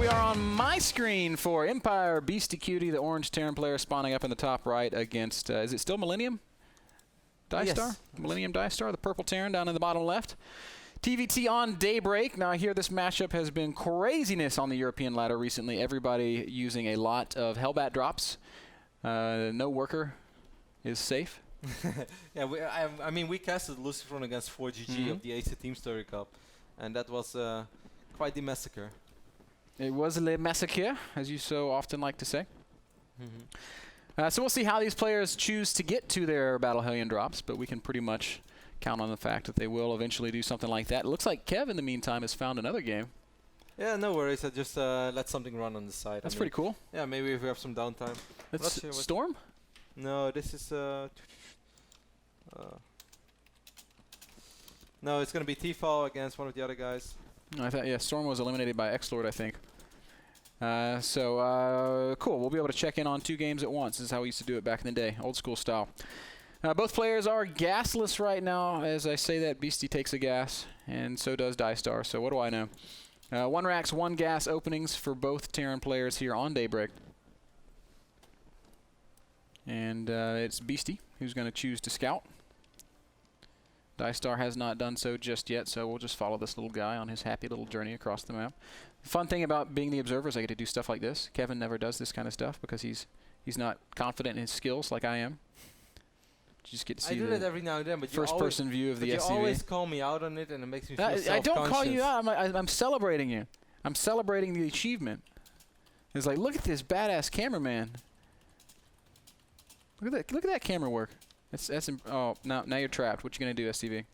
are on my screen for Empire BeastyQT, the orange Terran player spawning up in the top right against, is it still Millennium Diestar? Yes. Millennium Diestar, the purple Terran down in the bottom left. TVT on Daybreak. Now I hear this matchup has been craziness on the European ladder recently. Everybody using a lot of Hellbat drops. No worker is safe. Yeah, I mean, we casted Lucifer against 4GG of the Ace Team Story Cup, and that was quite the massacre. It was a massacre, as you so often like to say. So we'll see how these players choose to get to their Battle Hellion drops, but we can pretty much count on the fact that they will eventually do something like that. It looks like Kev, in the meantime, has found another game. Yeah, no worries. I just let something run on the side. That's pretty cool. Yeah, maybe if we have some downtime. That's Storm? No, this is... no, it's going to be Tefel against one of the other guys. No, I thought, yeah, Storm was eliminated by X-Lord, I think. Cool. We'll be able to check in on 2 games at once. This is how we used to do it back in the day, old school style. Both players are gasless right now. As I say that, Beasty takes a gas, and so does Diestar. So what do I know? 1 racks, 1 gas openings for both Terran players here on Daybreak. And it's Beasty who's going to choose to scout. Diestar has not done so just yet, so we'll just follow this little guy on his happy little journey across the map. The fun thing about being the observer is I get to do stuff like this. Kevin never does this kind of stuff because he's not confident in his skills like I am. You just get to see I do that every now and then, but first-person view of the SCV. You always call me out on it, and it makes me feel self-conscious. I don't call you out. I'm celebrating you. I'm celebrating the achievement. It's like, look at this badass cameraman. Look at that camera work. Oh, now you're trapped. What you gonna do, SCV?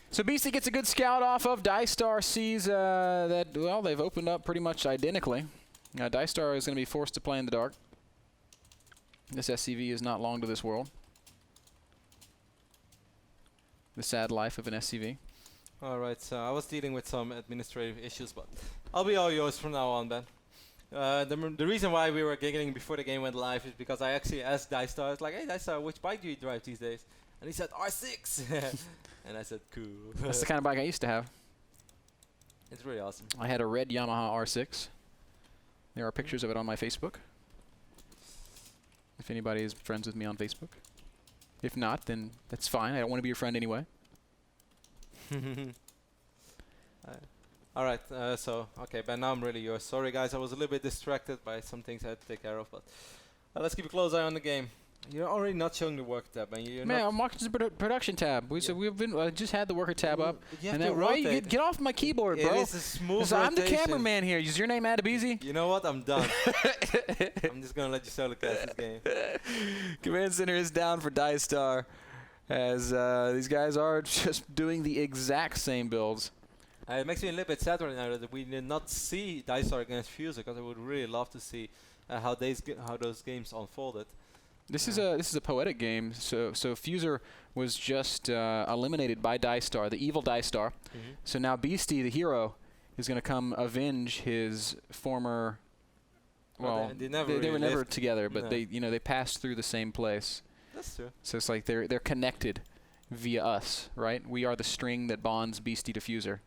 So Beasty gets a good scout off of. Diestar sees that, well, they've opened up pretty much identically. Diestar is going to be forced to play in the dark. This SCV is not long to this world. The sad life of an SCV. Alright, so I was dealing with some administrative issues, but I'll be all yours from now on, Ben. The reason why we were giggling before the game went live is because I actually asked Diestar, I was like, hey Diestar, which bike do you drive these days? And he said, R6! And I said, cool. That's the kind of bike I used to have. It's really awesome. I had a red Yamaha R6. There are pictures of it on my Facebook. If anybody is friends with me on Facebook. If not, then that's fine. I don't want to be your friend anyway. Alright, okay, Ben, now I'm really yours. Sorry guys, I was a little bit distracted by some things I had to take care of, but let's keep a close eye on the game. You're already not showing the worker tab, man. Man, I'm marking the production tab. We've been just had the worker tab up. And then why you get off my keyboard, bro? It is a smooth I'm the cameraman here. Is your name Adabisi? You know what? I'm done. I'm just gonna let you solo cast this game. Command center is down for Diestar, as these guys are just doing the exact same builds. It makes me a little bit sad right now that we did not see Diestar against Fuser, because I would really love to see how those games unfolded. This is a poetic game. So Fuser was just eliminated by Diestar, the evil Diestar. So now Beasty, the hero, is going to come avenge his former. Well, they were never together, but they passed through the same place. That's true. So it's like they're connected via us, right? We are the string that bonds Beasty to Fuser.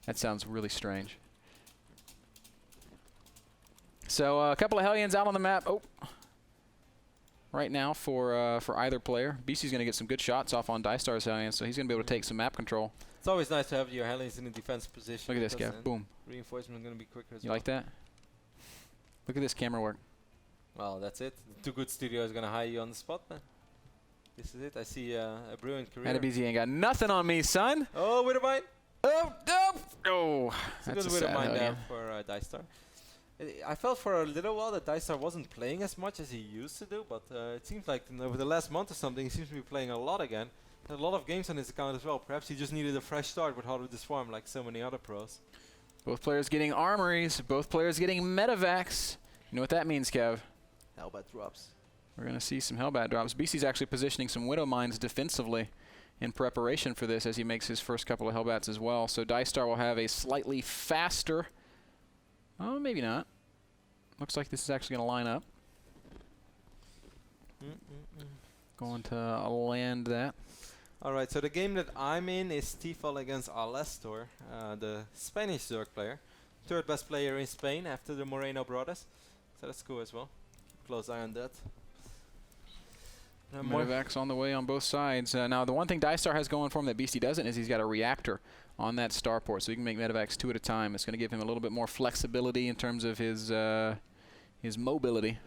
That sounds really strange. So a couple of Hellions out on the map. Oh. Right now for either player. Beasty's going to get some good shots off on Diestar's Hellion, so he's going to be able to take some map control. It's always nice to have your Hellions in a defense position. Look at this guy. Boom. Reinforcement is going to be quicker as well. You like that? Look at this camera work. Well, that's it. Too Good Studio is going to hire you on the spot, man. This is it. I see a brilliant career. Adabisi ain't got nothing on me, son. Oh, with a mine. Oh, no. Oh, that's a good mine there for Diestar. I felt for a little while that Diestar wasn't playing as much as he used to do, but it seems like over the last month or something, he seems to be playing a lot again. Had a lot of games on his account as well. Perhaps he just needed a fresh start with Heart of the Swarm, like so many other pros. Both players getting armories. Both players getting medevacs. You know what that means, Kev? Hellbat drops. We're going to see some Hellbat drops. Beasty's actually positioning some Widow Mines defensively in preparation for this as he makes his first couple of Hellbats as well. So Diestar will have a slightly faster... Oh, maybe not. Looks like this is actually going to line up. Going to land that. Alright, so the game that I'm in is Tefel against Alistair, the Spanish Zerg player. third best player in Spain after the Moreno brothers. So that's cool as well. Close eye on that. Medevacs on the way on both sides. Now, the one thing Diestar has going for him that Beasty doesn't is he's got a reactor on that starport, so he can make medevacs 2 at a time. It's going to give him a little bit more flexibility in terms of his mobility,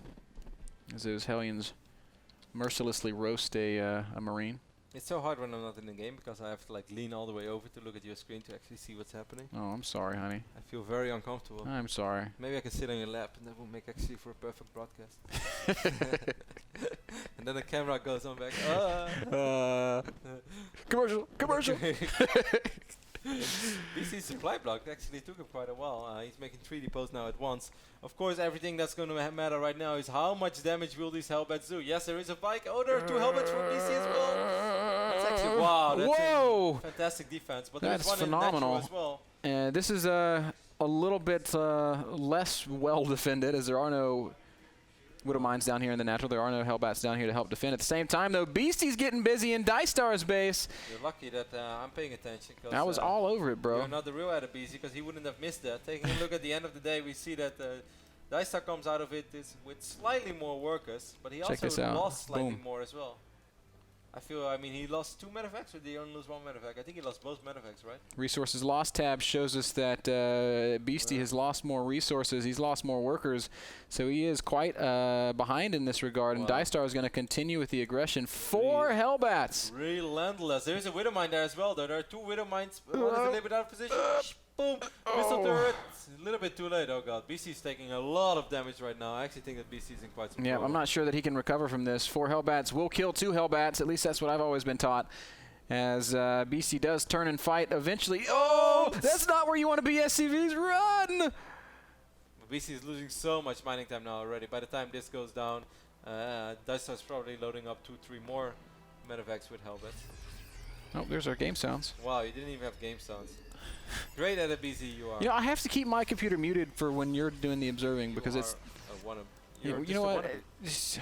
as those Hellions mercilessly roast a Marine. It's so hard when I'm not in the game because I have to like lean all the way over to look at your screen to actually see what's happening. Oh, I'm sorry, honey. I feel very uncomfortable. I'm sorry. Maybe I can sit on your lap and that will make actually for a perfect broadcast. And then the camera goes on back. Commercial, commercial. BC's supply block actually took him quite a while. He's making 3D posts now at once. Of course, everything that's going to matter right now is how much damage will these Hellbats do. Yes, there is a bike. Oh, there are 2 Hellbats for BC as well. That's actually, wow, that's a fantastic defense. But that's there's one phenomenal. in natural as well. And this is a little bit less well defended, as there are no Widow Mines down here in the natural. There are no Hellbats down here to help defend. At the same time, though, Beasty's getting busy in Diestar's base. You're lucky that I'm paying attention. I was all over it, bro. You're not the real out of Beasty because he wouldn't have missed that. Taking a look at the end of the day, we see that Diestar comes out of it with slightly more workers, but he also lost slightly more as well. I mean, he lost 2 medevacs, or did he only lose 1 medevac? I think he lost both medevacs, right? Resources lost tab shows us that Beasty has lost more resources. He's lost more workers, so he is quite behind in this regard. And Diestar is going to continue with the aggression. 4 Hellbats. Relentless. There's a Widow Mine there as well, though. There are 2 Widow Mines. One is a little bit out of position. Boom. Missile turret. A little bit too late. Oh, God. BC's taking a lot of damage right now. I actually think that BC's in quite some trouble. I'm not sure that he can recover from this. 4 Hellbats will kill 2 Hellbats. At least that's what I've always been taught. As BC does turn and fight eventually. Oh, that's not where you want to be, SCVs. Run! BC is losing so much mining time now already. By the time this goes down, Diestar's probably loading up 2-3 more medevacs with Hellbats. Oh, there's our game sounds. Wow, you didn't even have game sounds. Great at a BC you are. You know, I have to keep my computer muted for when you're doing the observing because it's. You know what? See,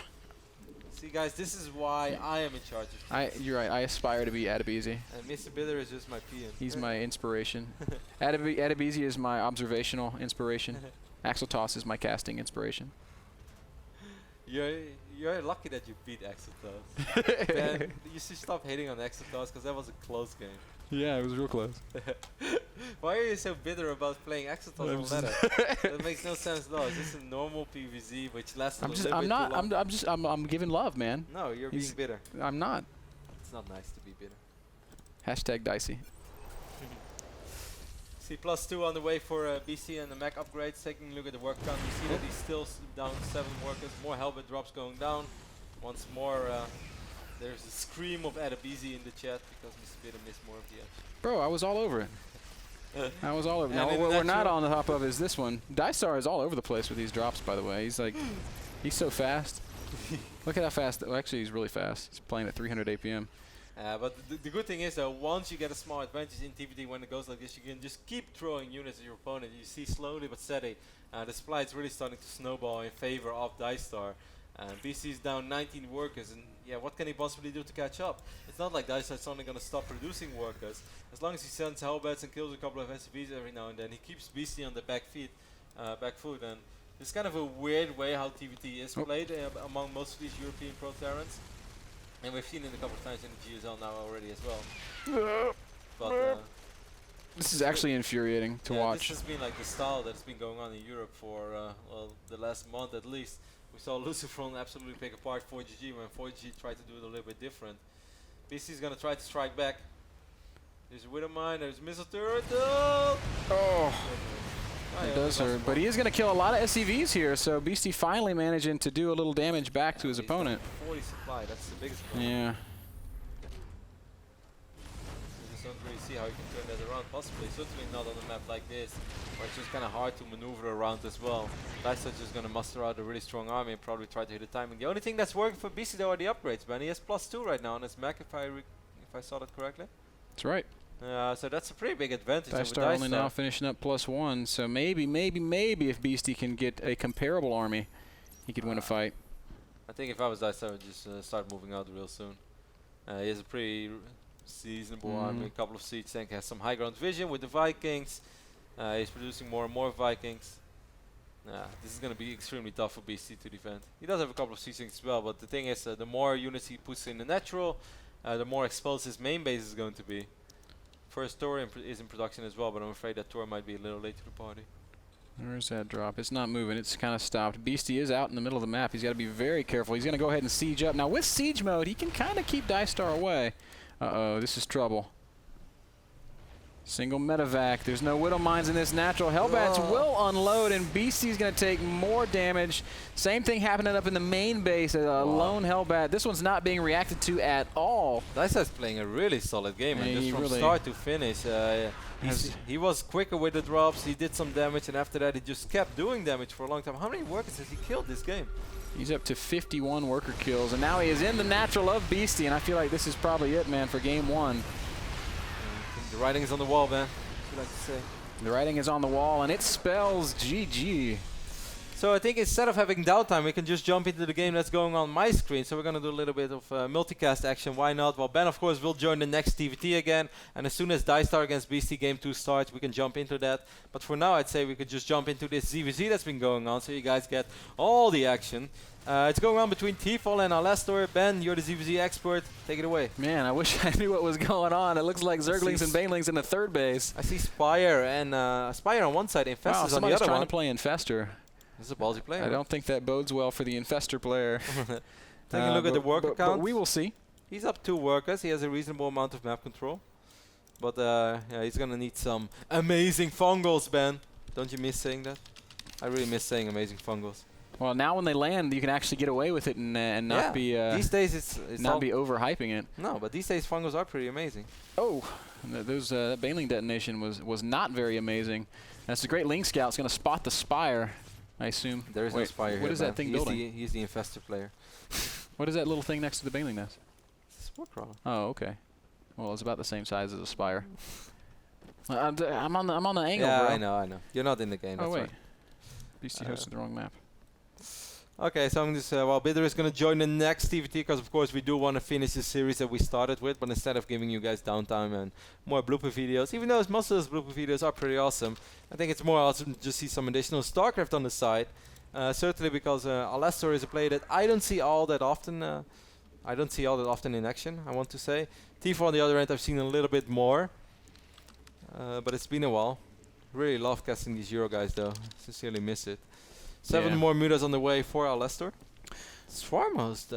guys, this is why I am in charge of. You're right. I aspire to be Adabisi. And MrBitter is just my PN. He's my inspiration. Adabisi is my observational inspiration. Axel Toss is my casting inspiration. You're lucky that you beat Axel Toss. Ben, you should stop hating on Axel Toss because that was a close game. Yeah, it was real close. Why are you so bitter about playing Axel Toss on ladder? That makes no sense at all. It's just a normal PvZ which lasts a little bit too long. I'm giving love, man. No, you're being bitter. I'm not. It's not nice to be bitter. Hashtag dicey. See +2 on the way for BC and the mech upgrades. Taking a look at the work count, we see that he's still down 7 workers. More Hellbat drops going down. Once more, there's a scream of Adabisi in the chat because MrBitter missed more of the edge. Bro, I was all over it. I was all over it. Now, what we're not on the top of is this one. Diestar is all over the place with these drops, by the way. He's like, he's so fast. Look at how fast. Well, actually, he's really fast. He's playing at 300 APM. But the good thing is, though, once you get a small advantage in TVD when it goes like this, you can just keep throwing units at your opponent. You see slowly but steady, the supply is really starting to snowball in favor of Diestar. BC's down 19 workers, and yeah, what can he possibly do to catch up? It's not like Diestar's only going to stop producing workers. As long as he sends Hellbats and kills a couple of SCVs every now and then, he keeps BC on the back foot, and it's kind of a weird way how TVT is played among most of these European pro Terrans. And we've seen it a couple of times in the GSL now already as well. But this is actually infuriating to watch. This has been like the style that's been going on in Europe for well, the last month at least. We saw Lucifron absolutely pick apart 4GG when 4GG tried to do it a little bit different. BC's gonna try to strike back. There's a Widow Mine, there's missile turret. Oh! It does hurt, but he is going to kill a lot of SCVs here, so Beasty finally managing to do a little damage back to his opponent. 40 supply, that's the biggest problem. Yeah. I just don't really see how you can turn that around, possibly. Certainly not on a map like this, where it's just kind of hard to maneuver around as well. Diestar's just going to muster out a really strong army and probably try to hit the timing. The only thing that's working for Beasty though are the upgrades, man. He has +2 right now on his mech, if I saw that correctly. That's right. So that's a pretty big advantage over Diestar only now finishing up +1, so maybe if Beasty can get a comparable army, he could win a fight. I think if I was Diestar, I would just start moving out real soon. He has a pretty seasonable army, a couple of siege tank, has some high ground vision with the Vikings. He's producing more and more Vikings. This is going to be extremely tough for Beasty to defend. He does have a couple of C-Sinks as well, but the thing is, the more units he puts in the natural, the more exposed his main base is going to be. First Tor is in production as well, but I'm afraid that Tor might be a little late to the party. Where's that drop? It's not moving. It's kind of stopped. Beasty is out in the middle of the map. He's got to be very careful. He's going to go ahead and siege up. Now, with siege mode, he can kind of keep Diestar away. Uh-oh, this is trouble. Single medevac. There's no Widow Mines in this. Natural Hellbats will unload, and Beasty's going to take more damage. Same thing happening up in the main base. A lone Hellbat. This one's not being reacted to at all. Diestar's playing a really solid game, and just from really start to finish. He was quicker with the drops. He did some damage, and after that, he just kept doing damage for a long time. How many workers has he killed this game? He's up to 51 worker kills, and now he is in the natural of Beasty, and I feel like this is probably it, man, for game one. The writing is on the wall, man. What you like to say? The writing is on the wall, and it spells GG. So I think instead of having downtime, we can just jump into the game that's going on my screen. So we're going to do a little bit of multicast action. Why not? Well, Ben, of course, will join the next TVT again. And as soon as Diestar against Beasty Game 2 starts, we can jump into that. But for now, I'd say we could just jump into this ZVZ that's been going on, so you guys get all the action. It's going on between Tefel and Alistair. Ben, you're the ZVZ expert. Take it away. Man, I wish I knew what was going on. It looks like Zerglings and Banelings in the third base. I see Spire and Spire on one side, Infestor's on the other one. Somebody's trying to play Infestor. This is a ballsy player. I don't think that bodes well for the Infestor player. Taking a look at the worker count. But we will see. He's up 2 workers. He has a reasonable amount of map control. But yeah, he's going to need some amazing fungals, Ben. Don't you miss saying that? I really miss saying amazing fungals. Well, now when they land, you can actually get away with it and not be these days it's not be overhyping it. No, but these days fungals are pretty amazing. Oh, those that Baneling detonation was not very amazing. That's a great Ling Scout. It's going to spot the Spire, I assume. There is no Spire here. What is that thing building? He's the Infestor player. What is that little thing next to the Baneling nest? It's a sport crawler. Oh, okay. Well, it's about the same size as a Spire. I'm on the angle, yeah, bro. I know. You're not in the game. Oh, that's wait. right. Beasty hosted the wrong map. Okay, so I'm just, while Bitter is going to join the next TVT, because of course we do want to finish the series that we started with, but instead of giving you guys downtime and more blooper videos, even though most of those blooper videos are pretty awesome, I think it's more awesome to just see some additional StarCraft on the side. Certainly because Alistair is a player that I don't see all that often. In action, I want to say. Tefel on the other end, I've seen a little bit more, but it's been a while. Really love casting these Euro guys though. Sincerely miss it. 7 more mutas on the way for Alistair. Swarmhost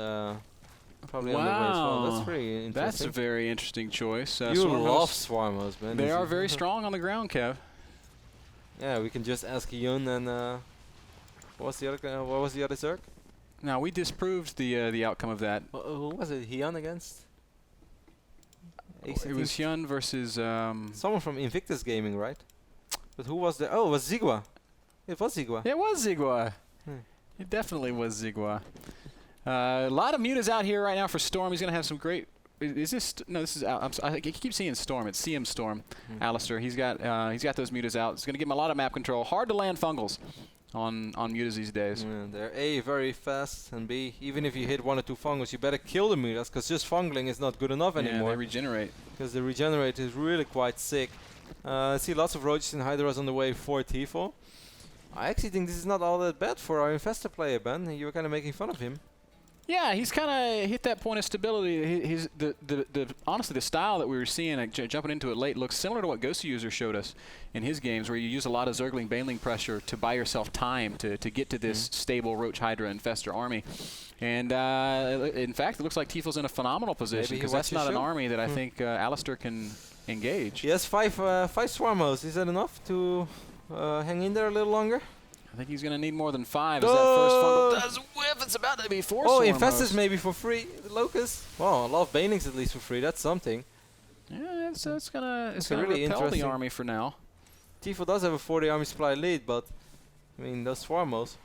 probably on the way as well. That's pretty interesting. That's a very interesting choice. You love Swarmhost, man. They are very strong on the ground, Kev. Yeah, we can just ask Hyun and what was the other Zerg? Now we disproved the outcome of that. Who was it? Hyun against? It was Hyun versus someone from Invictus Gaming, right? But who was there? Oh, it was Zigua. It was Zigua. It was Zigua. It definitely was Zigua. A lot of mutas out here right now for Storm. He's going to have some great... Is this... No, this is... I keep seeing Storm. It's CM Storm. Alistair. He's got those mutas out. It's going to give him a lot of map control. Hard to land fungals on mutas these days. They're A, very fast, and B, even if you hit 1 or 2 fungals, you better kill the mutas, because just fungling is not good enough anymore. Yeah, they regenerate. Because the regenerate is really quite sick. I see lots of Roaches and Hydras on the way for Tefel. I actually think this is not all that bad for our Infestor player, Ben. You were kind of making fun of him. Yeah, he's kind of hit that point of stability. Honestly, the style that we were seeing, jumping into it late, looks similar to what Ghost User showed us in his games, where you use a lot of Zergling Baneling pressure to buy yourself time to get to this stable Roach Hydra Infestor army. And in fact, it looks like Tefel's in a phenomenal position, because that's not an army that I think Alistair can engage. He has 5 Swarmhosts. Is that enough to hang in there a little longer? I think he's going to need more than 5 as that first fumble does whiff. It's about to be 4 Infestors maybe for free. The Locust. Well, a lot of Banelings at least for free. That's something. Yeah, it's gonna really repel the army for now. Tefel does have a 40 army supply lead, but I mean those Swarmhosts.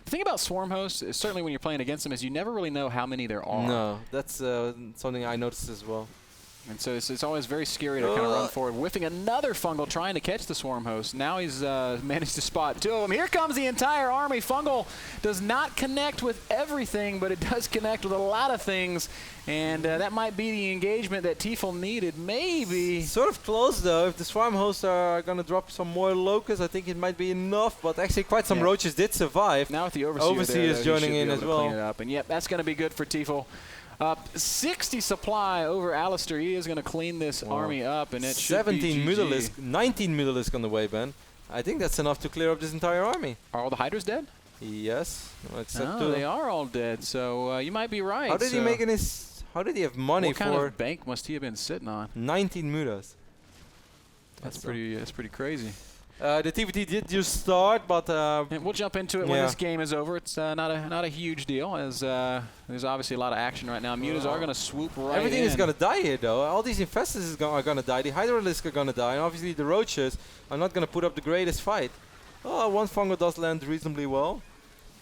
The thing about Swarm hosts, is certainly when you're playing against them, is you never really know how many there are. No, that's something I noticed as well. And so it's always very scary to kind of run forward. Whiffing another fungal, trying to catch the swarm host. Now he's managed to spot 2 of them. Here comes the entire army. Fungal does not connect with everything, but it does connect with a lot of things. And that might be the engagement that Tefel needed. Maybe. Sort of close, though. If the swarm hosts are going to drop some more locusts, I think it might be enough. But actually, quite some roaches did survive. Now with the Overseer is joining in as well. Clean it up. And yep, that's going to be good for Tefel. 60 supply over Alistair. He is going to clean this army up, and it should be 17 Mutalisk, 19 Mutalisk on the way, Ben. I think that's enough to clear up this entire army. Are all the Hydras dead? Yes, except they are all dead. So you might be right. How did he make his? How did he have money what kind of bank must he have been sitting on? 19 Mutas. That's pretty crazy. The TVT did just start, but and we'll jump into it when this game is over. It's not a huge deal, as there's obviously a lot of action right now. Mutas are going to swoop right Everything in. is going to die here, though. All these infestors are going to die. The Hydralisks are going to die, and obviously the Roaches are not going to put up the greatest fight. Oh, one Fungal does land reasonably well.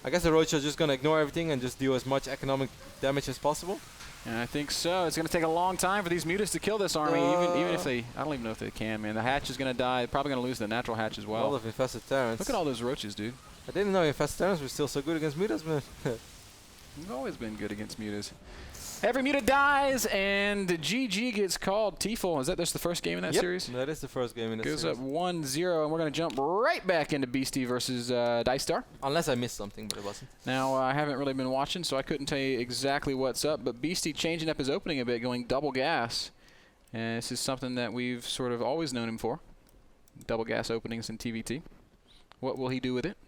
I guess the Roaches are just going to ignore everything and just do as much economic damage as possible. And I think so. It's going to take a long time for these Mutas to kill this army, even if they... I don't even know if they can, man. The hatch is going to die. Probably going to lose the natural hatch as well. All of infested Terrans. Look at all those roaches, dude. I didn't know infested Terrans were still so good against Mutas, man. We've always been good against Mutas. Every Muta dies, and GG gets called. Tefel, is that just the first game in that series? That is the first game in that series. Goes up 1-0, and we're going to jump right back into Beasty versus Diestar. Unless I missed something, but it wasn't. Now, I haven't really been watching, so I couldn't tell you exactly what's up, but Beasty changing up his opening a bit, going double gas. And this is something that we've sort of always known him for, double gas openings in TVT. What will he do with it?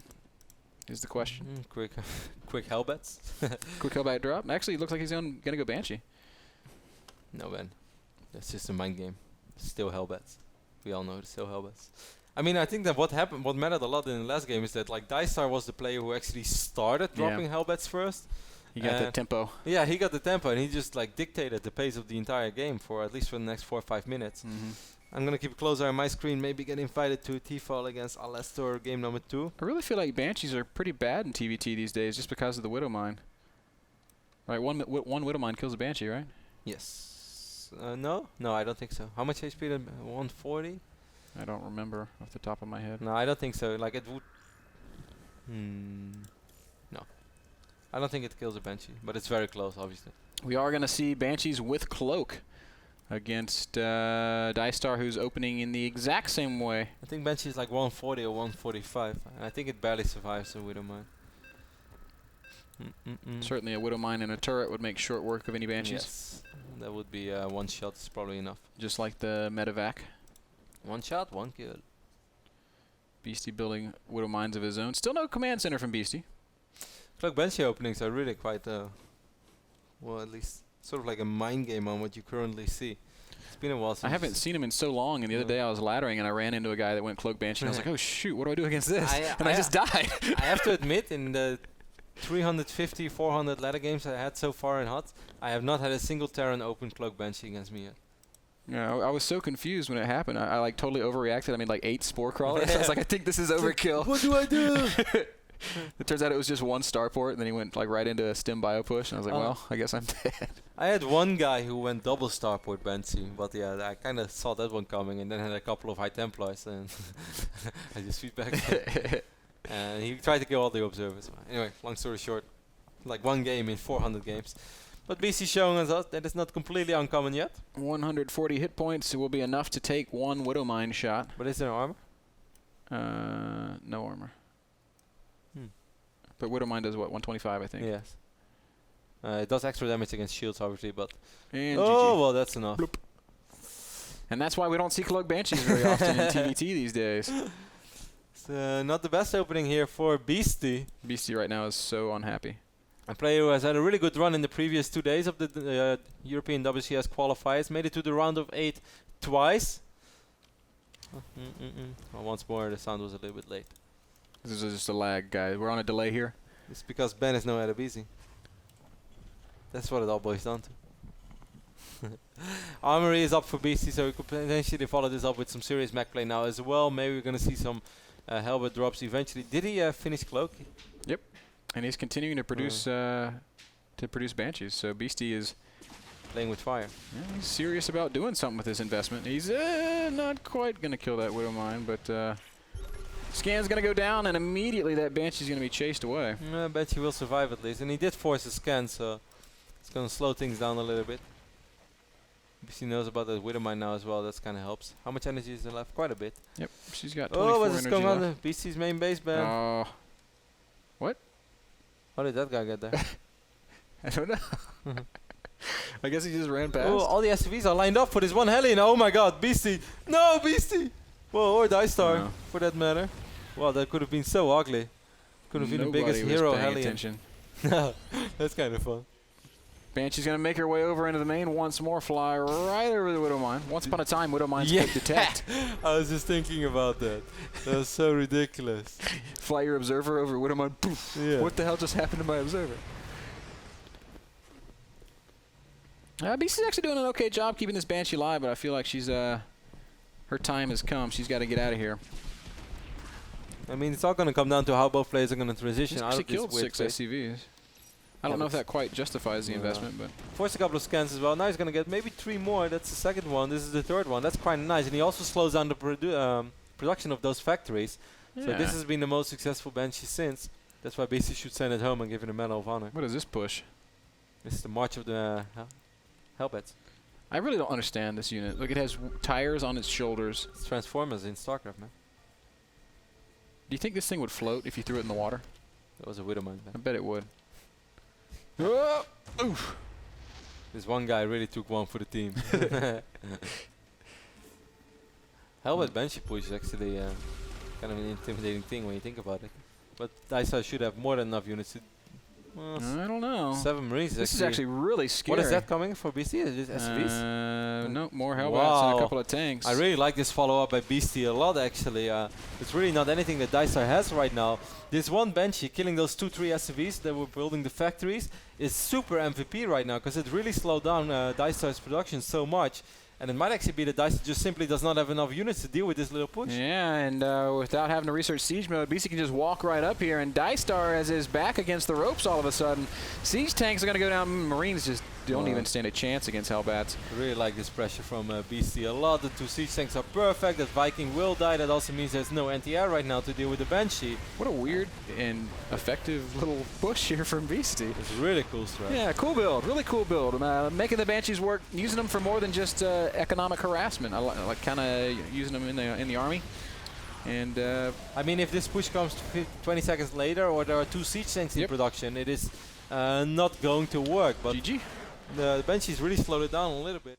Is the question. Quick Hellbats. Quick Hellbat drop. Actually, it looks like he's going to go Banshee. No, Ben. That's just a mind game. Still Hellbats. We all know it's still Hellbats. I mean, I think that what mattered a lot in the last game is that like Diestar was the player who actually started dropping Hellbats first. He got the tempo. Yeah, he got the tempo, and he just like dictated the pace of the entire game for at least for the next 4 or 5 minutes. I'm going to keep a close eye on my screen, maybe get invited to Tefel against Alistair game number 2. I really feel like Banshees are pretty bad in TVT these days just because of the Widow Mine. Right, one Widow Mine kills a Banshee, right? Yes. No, I don't think so. How much HP did 140? I don't remember off the top of my head. No, I don't think so. Like it would... No. I don't think it kills a Banshee, but it's very close, obviously. We are going to see Banshees with Cloak against Diestar, who's opening in the exact same way. I think Banshee is like 140 or 145. And I think it barely survives a Widow Mine. Certainly a Widow Mine and a turret would make short work of any Banshees. Yes, that would be one shot is probably enough. Just like the Medevac. One shot, one kill. Beasty building Widow Mines of his own. Still no command center from Beasty. Cloak Banshee openings are really quite, well, at least sort of like a mind game on what you currently see. It's been a while since I haven't seen him in so long, and the other day I was laddering and I ran into a guy that went Cloak Banshee, and I was like, oh shoot, what do I do against this? And I just died. I have to admit, in the 350, 400 ladder games I had so far in HOTS, I have not had a single Terran open Cloak Banshee against me yet. Yeah, I was so confused when it happened. I like totally overreacted. I mean, like 8 Spore Crawlers. I was like, I think this is overkill. What do I do? It turns out it was just one starport, and then he went like right into a stim bio push, and I was like, well, I guess I'm dead. I had one guy who went double starport Banshee, but yeah, I kind of saw that one coming, and then had a couple of High Templars, and I just feedback. And he tried to kill all the observers. Anyway, long story short, like one game in 400 games. But BC showing us that it's not completely uncommon yet. 140 hit points will be enough to take one Widow Mine shot. But is there armor? No armor. But Widow Mine does what, 125, I think. Yes. It does extra damage against shields, obviously, but... And GG. Well, that's enough. Bloop. And that's why we don't see Cloak Banshees very often in TVT these days. It's not the best opening here for Beasty. Beasty right now is so unhappy. A player who has had a really good run in the previous 2 days of the European WCS qualifiers. Made it to the round of 8 twice. Well, once more, the sound was a little bit late. This is just a lag, guys. We're on a delay here. It's because Ben is no Adabisi. That's what it all boils down to. Armory is up for Beasty, so we could potentially follow this up with some serious mech play now as well. Maybe we're going to see some Hellbat drops eventually. Did he finish Cloak? Yep. And he's continuing to produce Banshees. So Beasty is playing with fire. Yeah, he's serious about doing something with his investment. He's not quite going to kill that Widow Mine, but scan's going to go down, and immediately that Banshee's going to be chased away. I bet he will survive at least. And he did force a scan, so it's going to slow things down a little bit. Beasty knows about that Widow Mine now as well. That kind of helps. How much energy is there left? Quite a bit. Yep, she's got 24 oh, what's energy going on? left. Beasty's main base, man. What? How did that guy get there? I don't know. I guess he just ran past. Oh, all the SCVs are lined up for this one heli. Oh my god, Beasty. No, Beasty. Well, or Diestar, No. for that matter. Wow, that could have been so ugly. Could have been the biggest hero heli. No, that's kind of fun. Banshee's going to make her way over into the main once more, fly right over the Widow Mine. Once upon a time, Widow Mines could detect. I was just thinking about that. That was so ridiculous. Fly your observer over Widow Mine. Poof. Yeah. What the hell just happened to my observer? Beasty's actually doing an okay job keeping this Banshee alive, but I feel like she's her time has come. She's got to get out of here. I mean, it's all going to come down to how both players are going to transition out She of this killed weird 6 phase. SCVs. I don't know if that quite justifies the investment, but Forced a couple of scans as well. Now he's going to get maybe 3 more. That's the second one. This is the third one. That's quite nice. And he also slows down the production of those factories. So this has been the most successful Banshee since. That's why Beasty should send it home and give it a Medal of Honor. What is this push? This is the March of the Hellbats. I really don't understand this unit. Look, it has tires on its shoulders. It's Transformers in StarCraft, man. Do you think this thing would float if you threw it in the water? That was a Widow Mine. I bet it would. Oh, oof. This one guy really took one for the team. Hellbat Banshee push is actually kind of an intimidating thing when you think about it. But Diestar should have more than enough units to... Well, I don't know. 7 Marines. This is actually really scary. What is that coming for Beasty? Is it SCVs? No, more Hellbats and a couple of tanks. I really like this follow-up by Beasty a lot, actually. It's really not anything that Diestar has right now. This one Banshee, killing those 2-3 SCVs that were building the factories, is super MVP right now, because it really slowed down Diestar's production so much. And it might actually be that Diestar just simply does not have enough units to deal with this little push. Yeah, and without having to research siege mode, Beasty can just walk right up here, and Diestar has his back against the ropes all of a sudden. Siege tanks are going to go down. Marines just don't even stand a chance against Hellbats. I really like this pressure from Beasty a lot. The 2 siege tanks are perfect. That Viking will die. That also means there's no anti-air right now to deal with the Banshee. What a weird and effective little push here from Beasty. It's really cool strat. Yeah, cool build. Really cool build. Making the Banshees work, using them for more than just economic harassment. I like kind of using them in the army. And I mean, if this push comes 20 seconds later, or there are 2 siege tanks in production, it is not going to work. But GG. the Banshees really slowed it down a little bit.